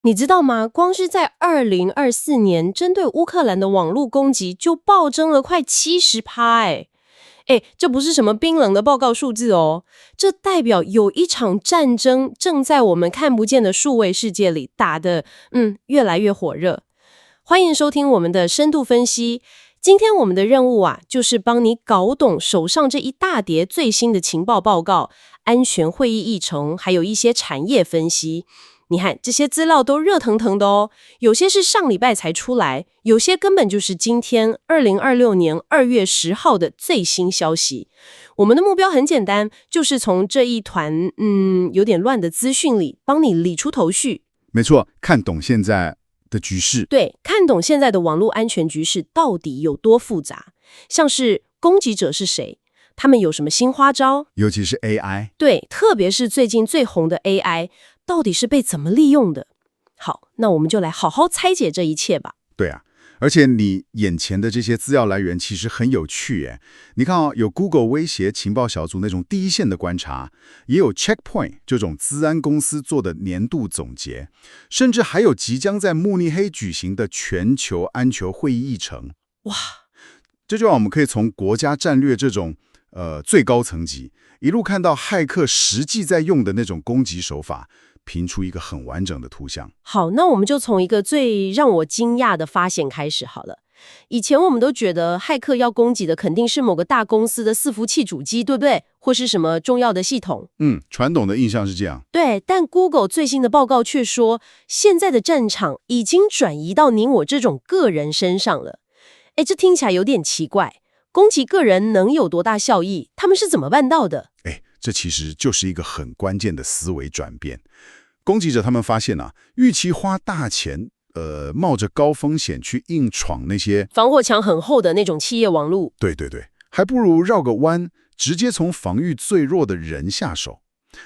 你知道吗？光是在2024年，针对乌克兰的网络攻击就暴增了快70%这不是什么冰冷的报告数字哦，这代表有一场战争正在我们看不见的数位世界里打得越来越火热。欢迎收听我们的深度分析。今天我们的任务就是帮你搞懂手上这一大叠最新的情报报告、安全会议议程，还有一些产业分析。你看，这些资料都热腾腾的哦，有些是上礼拜才出来，有些根本就是今天2026年2月10号的最新消息。我们的目标很简单，就是从这一团有点乱的资讯里帮你理出头绪。没错，看懂现在的局势。对，看懂现在的网络安全局势到底有多复杂，像是攻击者是谁，他们有什么新花招，尤其是 AI。对，特别是最近最红的 AI， 到底是被怎么利用的？好，那我们就来好好拆解这一切吧。对啊，而且你眼前的这些资料来源其实很有趣耶。你看有 Google 威胁情报小组那种第一线的观察，也有 Checkpoint 这种资安公司做的年度总结，甚至还有即将在慕尼黑举行的全球安全会议议程。哇，这就让我们可以从国家战略这种最高层级，一路看到骇客实际在用的那种攻击手法，拼出一个很完整的图像。好，那我们就从一个最让我惊讶的发现开始好了。以前我们都觉得骇客要攻击的肯定是某个大公司的伺服器主机，对不对？或是什么重要的系统。传统的印象是这样。对，但 Google 最新的报告却说，现在的战场已经转移到你我这种个人身上了。这听起来有点奇怪。攻击个人能有多大效益？他们是怎么办到的？这其实就是一个很关键的思维转变。攻击者他们发现与其花大钱，冒着高风险去硬闯那些防火墙很厚的那种企业网路，对，还不如绕个弯，直接从防御最弱的人下手，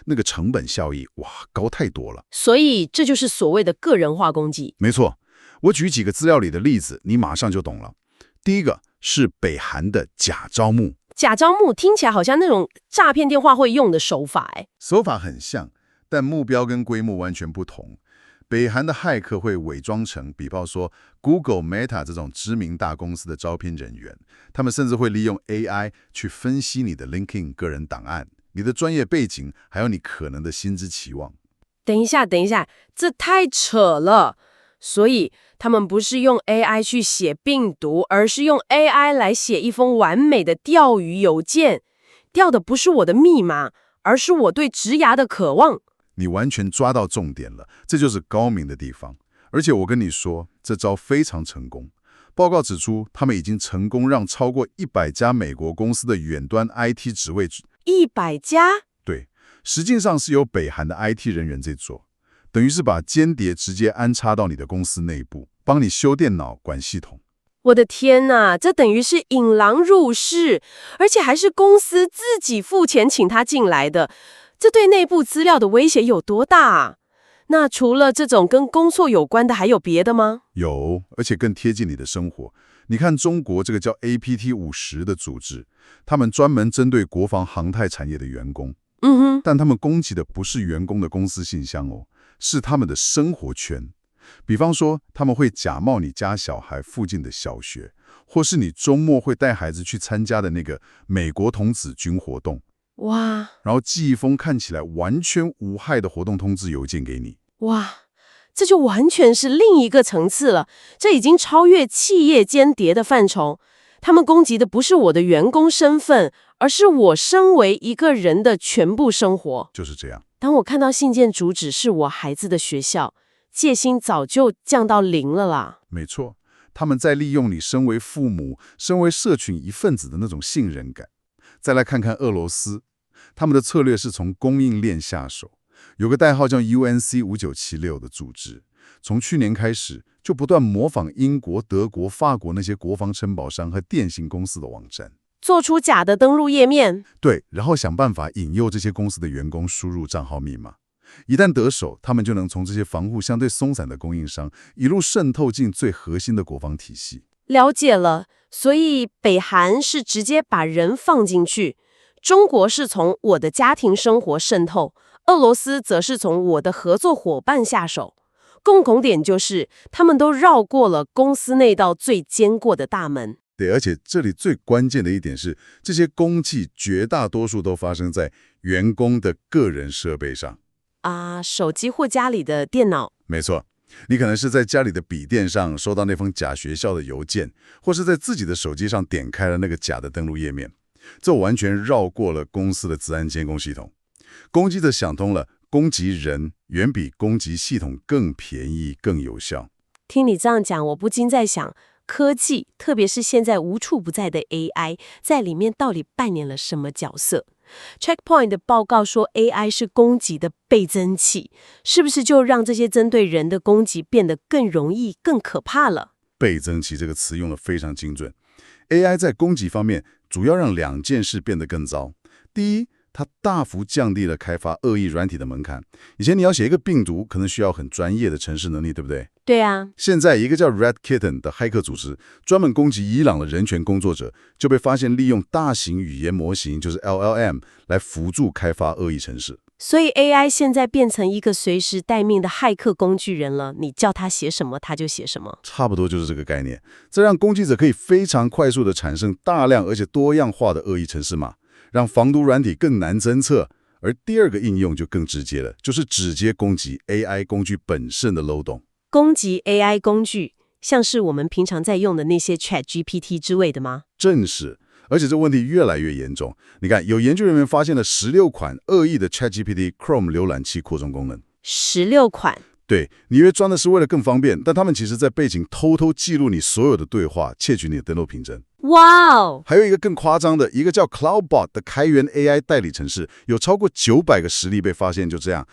那个成本效益高太多了。所以这就是所谓的个人化攻击。没错，我举几个资料里的例子，你马上就懂了。第一个是北韩的假招募。假招募听起来好像那种诈骗电话会用的手法手法很像，但目标跟规模完全不同。北韩的骇客会伪装成，比方说 Google、Meta 这种知名大公司的招聘人员，他们甚至会利用 AI 去分析你的 LinkedIn 个人档案、你的专业背景，还有你可能的薪资期望。等一下，这太扯了。所以他们不是用 AI 去写病毒，而是用 AI 来写一封完美的钓鱼邮件，钓的不是我的密码，而是我对职涯的渴望。你完全抓到重点了，这就是高明的地方。而且我跟你说，这招非常成功。报告指出，他们已经成功让超过100家美国公司的远端 IT 职位100家？对，实际上是由北韩的 IT 人员在做。等于是把间谍直接安插到你的公司内部，帮你修电脑、管系统。我的天哪，这等于是引狼入室，而且还是公司自己付钱请他进来的。这对内部资料的威胁有多大那除了这种跟工作有关的，还有别的吗？有，而且更贴近你的生活。你看中国这个叫 APT50的组织，他们专门针对国防航太产业的员工。但他们攻击的不是员工的公司信箱是他们的生活圈。比方说，他们会假冒你家小孩附近的小学，或是你周末会带孩子去参加的那个美国童子军活动。哇！然后寄一封看起来完全无害的活动通知邮件给你。哇，这就完全是另一个层次了，这已经超越企业间谍的范畴。他们攻击的不是我的员工身份，而是我身为一个人的全部生活。就是这样。当我看到信件主旨是我孩子的学校，戒心早就降到0了啦。没错，他们在利用你身为父母、身为社群一份子的那种信任感。再来看看俄罗斯，他们的策略是从供应链下手。有个代号叫 UNC5976 的组织，从去年开始就不断模仿英国、德国、法国那些国防承包商和电信公司的网站，做出假的登录页面。对，然后想办法引诱这些公司的员工输入账号密码。一旦得手，他们就能从这些防护相对松散的供应商一路渗透进最核心的国防体系。了解了，所以北韩是直接把人放进去，中国是从我的家庭生活渗透，俄罗斯则是从我的合作伙伴下手。共同点就是他们都绕过了公司那道最坚固的大门。对，而且这里最关键的一点是，这些攻击绝大多数都发生在员工的个人设备上。手机或家里的电脑。没错，你可能是在家里的笔电上收到那封假学校的邮件，或是在自己的手机上点开了那个假的登录页面，这完全绕过了公司的资安监控系统。攻击者想通了，攻击人远比攻击系统更便宜、更有效。听你这样讲，我不禁在想，科技，特别是现在无处不在的 AI， 在里面到底扮演了什么角色？ Checkpoint 的报告说 AI 是攻击的倍增器，是不是就让这些针对人的攻击变得更容易、更可怕了？倍增器这个词用得非常精准。AI 在攻击方面主要让两件事变得更糟。第一，它大幅降低了开发恶意软体的门槛。以前你要写一个病毒，可能需要很专业的程式能力，对不对？对啊。现在一个叫 Red Kitten 的骇客组织，专门攻击伊朗的人权工作者，就被发现利用大型语言模型，就是 LLM 来辅助开发恶意程式。所以 AI 现在变成一个随时待命的骇客工具人了，你叫他写什么他就写什么。差不多就是这个概念。这让攻击者可以非常快速地产生大量而且多样化的恶意程式码，让防毒软体更难侦测。而第二个应用就更直接了，就是直接攻击 AI 工具本身的漏洞。攻击 AI 工具，像是我们平常在用的那些 ChatGPT 之类的吗？正是，而且这问题越来越严重。你看，有研究人员发现了16款恶意的 ChatGPT Chrome 浏览器扩充功能。16款？对，你以为装的是为了更方便，但他们其实在背景偷偷记录你所有的对话，窃取你的登录凭证。哇哦！还有一个更夸张的，一个叫 Cloudbot 的开源 AI 代理程式，有超过900个实例被发现，就这样，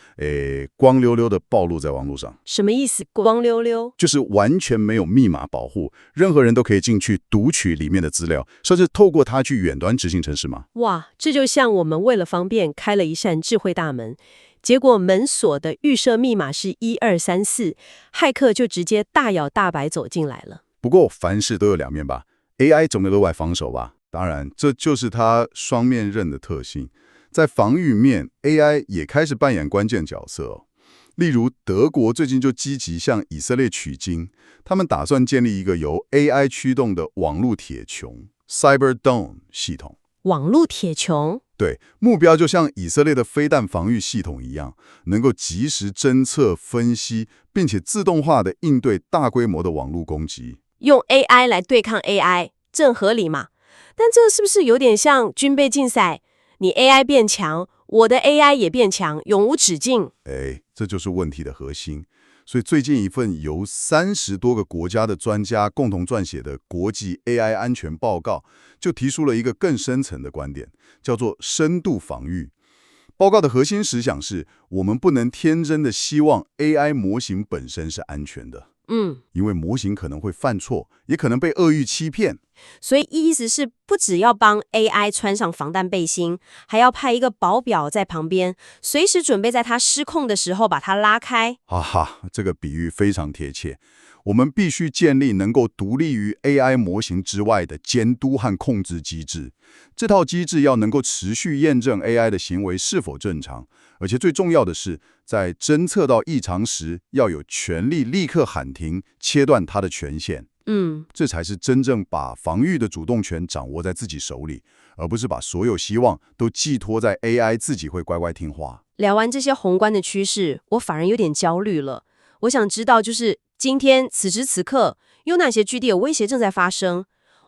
光溜溜的暴露在网络上。什么意思？光溜溜？就是完全没有密码保护，任何人都可以进去读取里面的资料，甚至透过它去远端执行程式码。哇，这就像我们为了方便开了一扇智慧大门，结果门锁的预设密码是1234，骇客就直接大摇大摆走进来了。不过凡事都有两面吧。AI 总得额外防守吧？当然，这就是它双面刃的特性。在防御面 ，AI 也开始扮演关键角色哦。例如，德国最近就积极向以色列取经，他们打算建立一个由 AI 驱动的网络铁穹 （Cyber Dome） 系统。网络铁穹？对，目标就像以色列的飞弹防御系统一样，能够及时侦测、分析，并且自动化的应对大规模的网络攻击。用 AI 来对抗 AI， 正合理嘛？但这是不是有点像军备竞赛？你 AI 变强，我的 AI 也变强，永无止境。这就是问题的核心。所以最近一份由30多个国家的专家共同撰写的国际 AI 安全报告，就提出了一个更深层的观点，叫做深度防御。报告的核心思想是，我们不能天真的希望 AI 模型本身是安全的。因为模型可能会犯错，也可能被恶意欺骗。所以意思是，不只要帮 AI 穿上防弹背心，还要派一个保镖在旁边，随时准备在它失控的时候把它拉开。这个比喻非常贴切。我们必须建立能够独立于 AI 模型之外的监督和控制机制。这套机制要能够持续验证 AI 的行为是否正常，而且最重要的是，在侦测到异常时，要有权利立刻喊停，切断它的权限。这才是真正把防御的主动权掌握在自己手里，而不是把所有希望都寄托在 AI 自己会乖乖听话。聊完这些宏观的趋势，我反而有点焦虑了。我想知道，就是今天此时此刻，有哪些据点有威胁正在发生？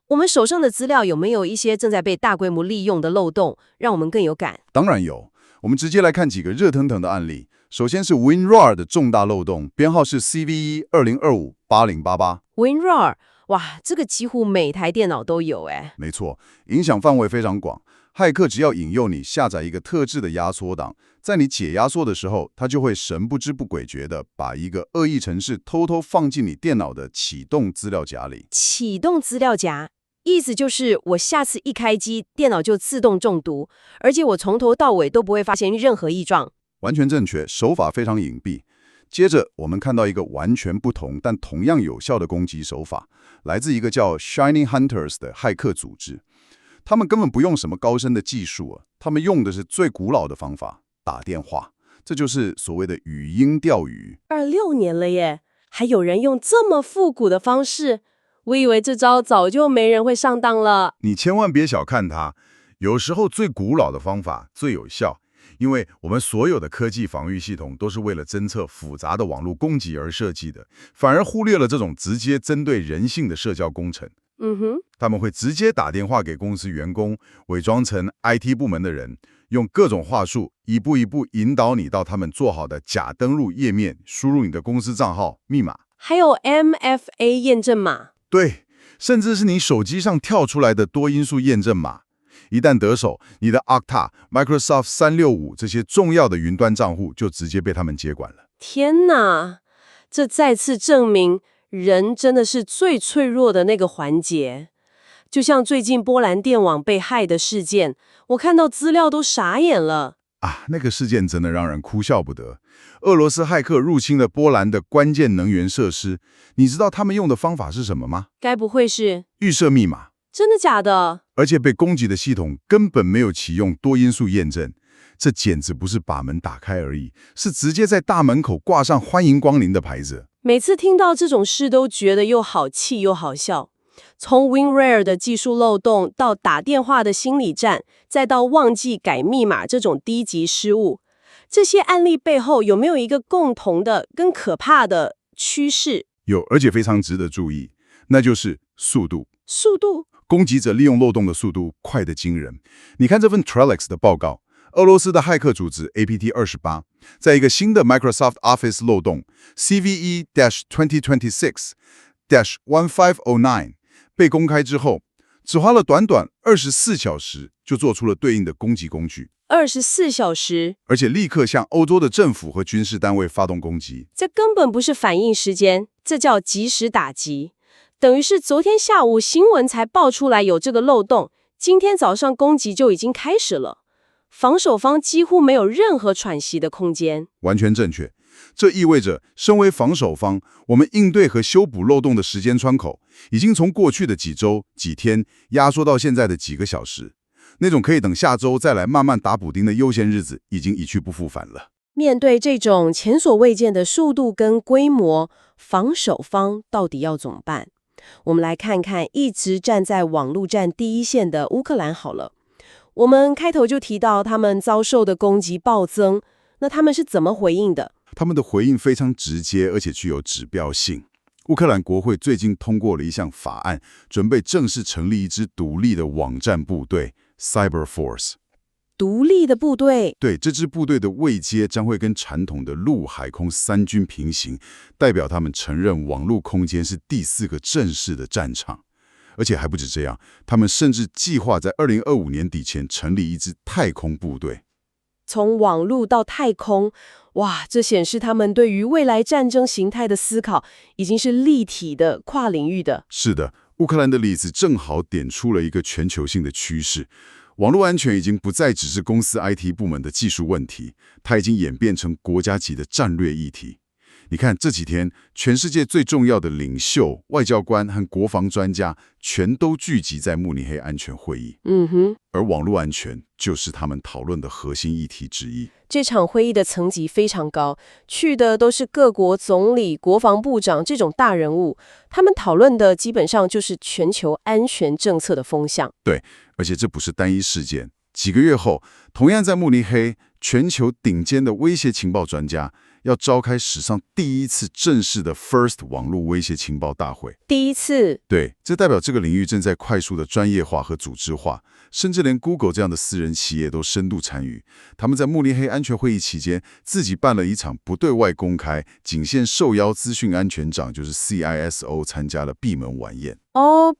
我们手上的资料有没有一些正在被大规模利用的漏洞，让我们更有感？当然有，我们直接来看几个热腾腾的案例。首先是 WinRAR 的重大漏洞，编号是 CVE2025-8088。WinRAR， 哇，这个几乎每台电脑都有没错，影响范围非常广。骇客只要引诱你下载一个特制的压缩档，在你解压缩的时候，他就会神不知不诡谲的把一个恶意程式偷偷放进你电脑的启动资料夹里。启动资料夹，意思就是我下次一开机，电脑就自动中毒，而且我从头到尾都不会发现任何异状。完全正确，手法非常隐蔽。接着，我们看到一个完全不同但同样有效的攻击手法，来自一个叫 Shining Hunters 的骇客组织。他们根本不用什么高深的技术他们用的是最古老的方法——打电话。这就是所谓的语音钓鱼。26年了耶，还有人用这么复古的方式？我以为这招早就没人会上当了。你千万别小看它，有时候最古老的方法最有效，因为我们所有的科技防御系统都是为了侦测复杂的网络攻击而设计的，反而忽略了这种直接针对人性的社交工程。他们会直接打电话给公司员工，伪装成 IT 部门的人，用各种话术一步一步引导你到他们做好的假登录页面，输入你的公司账号、密码，还有 MFA 验证码。对，甚至是你手机上跳出来的多因素验证码。一旦得手，你的 Okta、Microsoft 365这些重要的云端账户就直接被他们接管了。天哪，这再次证明人真的是最脆弱的那个环节。就像最近波兰电网被害的事件，我看到资料都傻眼了。那个事件真的让人哭笑不得。俄罗斯骇客入侵了波兰的关键能源设施，你知道他们用的方法是什么吗？该不会是预设密码。真的假的？而且被攻击的系统根本没有启用多因素验证，这简直不是把门打开而已，是直接在大门口挂上欢迎光临的牌子。每次听到这种事都觉得又好气又好笑。从 WinRare 的技术漏洞到打电话的心理战，再到忘记改密码这种低级失误，这些案例背后有没有一个共同的、更可怕的趋势？有，而且非常值得注意，那就是速度。速度？攻击者利用漏洞的速度快得惊人。你看这份 Trellix 的报告，俄罗斯的骇客组织 APT28，在一个新的 Microsoft Office 漏洞 CVE-2026-1509 被公开之后，只花了短短24小时就做出了对应的攻击工具。24小时？而且立刻向欧洲的政府和军事单位发动攻击。这根本不是反应时间，这叫及时打击。等于是昨天下午新闻才爆出来有这个漏洞，今天早上攻击就已经开始了，防守方几乎没有任何喘息的空间。完全正确，这意味着身为防守方，我们应对和修补漏洞的时间窗口，已经从过去的几周、几天压缩到现在的几个小时。那种可以等下周再来慢慢打补丁的悠闲日子，已经一去不复返了。面对这种前所未见的速度跟规模，防守方到底要怎么办？我们来看看一直站在网络战第一线的乌克兰好了。我们开头就提到他们遭受的攻击暴增，那他们是怎么回应的？他们的回应非常直接，而且具有指标性。乌克兰国会最近通过了一项法案，准备正式成立一支独立的网战部队 Cyber Force。独立的部队？对，这支部队的位阶将会跟传统的陆海空三军平行，代表他们承认网络空间是第4个正式的战场。而且还不止这样，他们甚至计划在2025年底前成立一支太空部队。从网络到太空，哇，这显示他们对于未来战争形态的思考已经是立体的、跨领域的。是的，乌克兰的例子正好点出了一个全球性的趋势。网络安全已经不再只是公司 IT 部门的技术问题，它已经演变成国家级的战略议题。你看这几天，全世界最重要的领袖、外交官和国防专家全都聚集在慕尼黑安全会议。而网络安全就是他们讨论的核心议题之一。这场会议的层级非常高，去的都是各国总理、国防部长这种大人物，他们讨论的基本上就是全球安全政策的风向。对，而且这不是单一事件。几个月后，同样在慕尼黑，全球顶尖的威胁情报专家要召开史上第一次正式的 FIRST 网络威胁情报大会。第一次？对，这代表这个领域正在快速的专业化和组织化，甚至连 Google 这样的私人企业都深度参与。他们在慕尼黑安全会议期间，自己办了一场不对外公开、仅限受邀资讯安全长，就是 CISO 参加了闭门晚宴。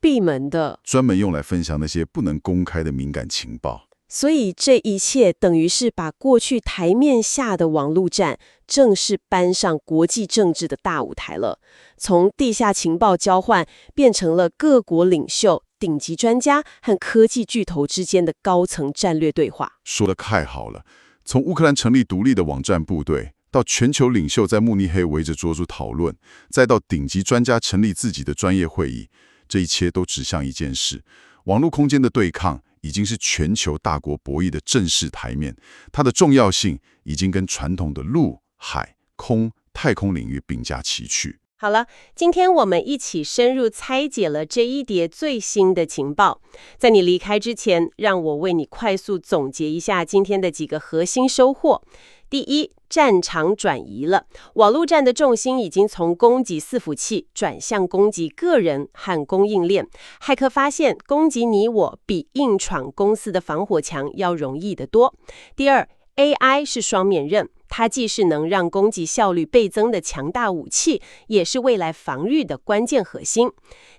闭门的，专门用来分享那些不能公开的敏感情报。所以这一切等于是把过去台面下的网络战正式搬上国际政治的大舞台了，从地下情报交换变成了各国领袖、顶级专家和科技巨头之间的高层战略对话。说得太好了，从乌克兰成立独立的网战部队，到全球领袖在慕尼黑围着桌子讨论，再到顶级专家成立自己的专业会议，这一切都指向一件事：网络空间的对抗已经是全球大国博弈的正式台面，它的重要性已经跟传统的陆、海、空、太空领域并驾齐驱。好了，今天我们一起深入拆解了这一叠最新的情报。在你离开之前，让我为你快速总结一下今天的几个核心收获。第一，战场转移了，网络战的重心已经从攻击伺服器转向攻击个人和供应链。骇客发现，攻击你我比硬闯公司的防火墙要容易得多。第二，AI 是双面刃，它既是能让攻击效率倍增的强大武器，也是未来防御的关键核心。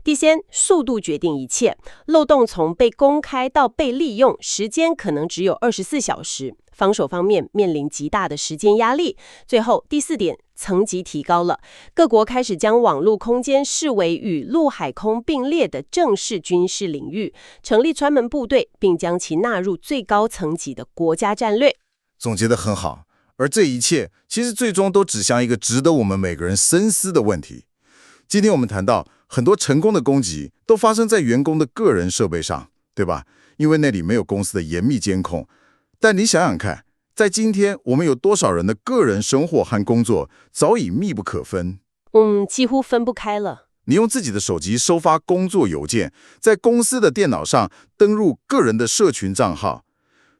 第三，速度决定一切，漏洞从被公开到被利用，时间可能只有24小时。防守方面面临极大的时间压力。最后，第四点，层级提高了，各国开始将网络空间视为与陆海空并列的正式军事领域，成立专门部队，并将其纳入最高层级的国家战略。总结得很好，而这一切其实最终都指向一个值得我们每个人深思的问题。今天我们谈到很多成功的攻击都发生在员工的个人设备上，对吧？因为那里没有公司的严密监控。但你想想看，在今天我们有多少人的个人生活和工作早已密不可分？几乎分不开了。你用自己的手机收发工作邮件，在公司的电脑上登入个人的社群账号。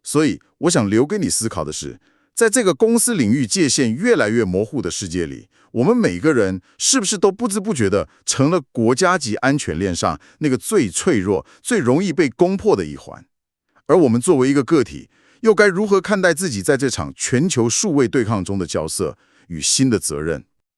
所以我想留给你思考的是，在这个公司领域界限越来越模糊的世界里，我们每个人是不是都不知不觉地成了国家级安全链上那个最脆弱、最容易被攻破的一环？而我们作为一个个体，又该如何看待自己在这场全球数位对抗中的角色与新的责任？